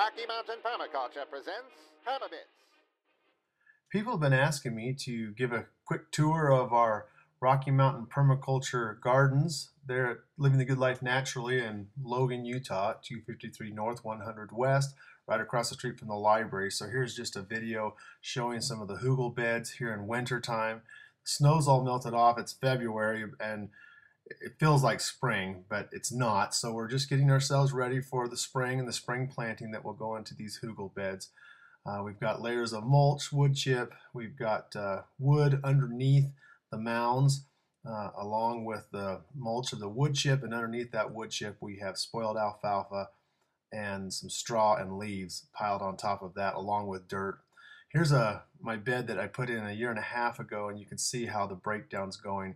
Rocky Mountain Permaculture presents Permabits. People have been asking me to give a quick tour of our Rocky Mountain Permaculture gardens. They're at Living the Good Life Naturally in Logan, Utah, 253 North, 100 West, right across the street from the library. So here's just a video showing some of the hugel beds here in winter time. Snow's all melted off. It's February and it feels like spring, but it's not. So we're just getting ourselves ready for the spring and the spring planting that will go into these hugel beds. We've got layers of mulch, wood chip. We've got wood underneath the mounds, along with the mulch of the wood chip, and underneath that wood chip we have spoiled alfalfa and some straw and leaves piled on top of that, along with dirt. Here's my bed that I put in a year and a half ago, and you can see how the breakdown's going.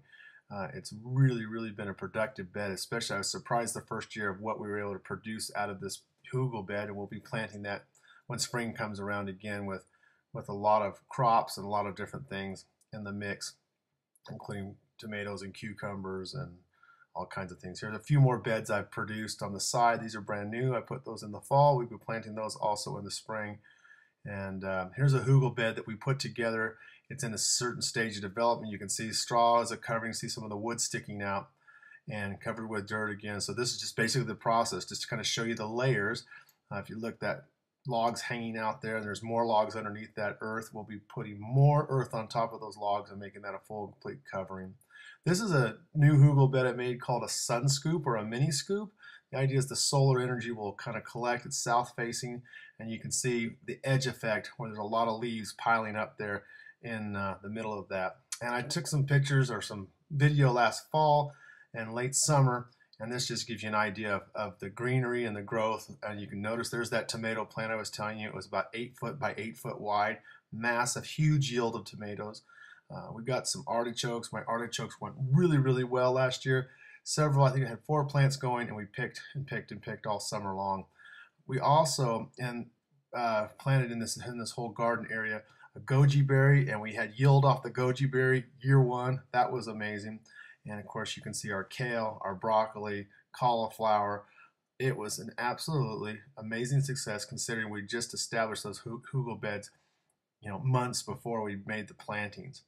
It's really been a productive bed. Especially, I was surprised the first year of what we were able to produce out of this hugel bed, and we'll be planting that when spring comes around again with a lot of crops and a lot of different things in the mix, including tomatoes and cucumbers and all kinds of things. Here's a few more beds I've produced on the side. These are brand new. I put those in the fall. We've been planting those also in the spring. And here's a hugel bed that we put together. It's in a certain stage of development. You can see straw as a covering, see some of the wood sticking out, and covered with dirt again. So this is just basically the process, just to kind of show you the layers. If you look, that logs hanging out there, and there's more logs underneath that earth. We'll be putting more earth on top of those logs and making that a full complete covering. This is a new hugel bed I made called a sun scoop or a mini scoop. The idea is the solar energy will kind of collect. It's south facing, and you can see the edge effect where there's a lot of leaves piling up there in the middle of that. And I took some pictures or some video last fall and late summer, and this just gives you an idea of the greenery and the growth. And you can notice there's that tomato plant I was telling you. It was about 8 foot by 8 foot wide. Massive, huge yield of tomatoes. We've got some artichokes. My artichokes went really well last year. Several, I think I had 4 plants going, and we picked all summer long. We also planted in this whole garden area a Goji Berry, and we had yield off the Goji Berry year one. That was amazing. And of course you can see our kale, our broccoli, cauliflower. It was an absolutely amazing success considering we just established those hugel beds, months before we made the plantings.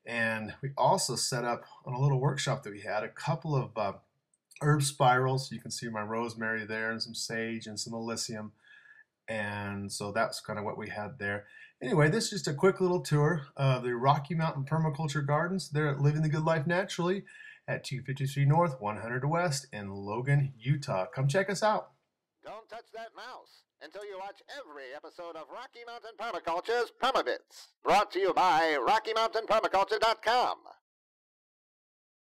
And we also set up on a little workshop that we had a couple of herb spirals. You can see my rosemary there and some sage and some alyssum. And so that's kind of what we had there. Anyway, this is just a quick little tour of the Rocky Mountain Permaculture Gardens. They're at Living the Good Life Naturally at 253 North, 100 West in Logan, Utah. Come check us out. Don't touch that mouse until you watch every episode of Rocky Mountain Permaculture's Permabits, brought to you by RockyMountainPermaculture.com.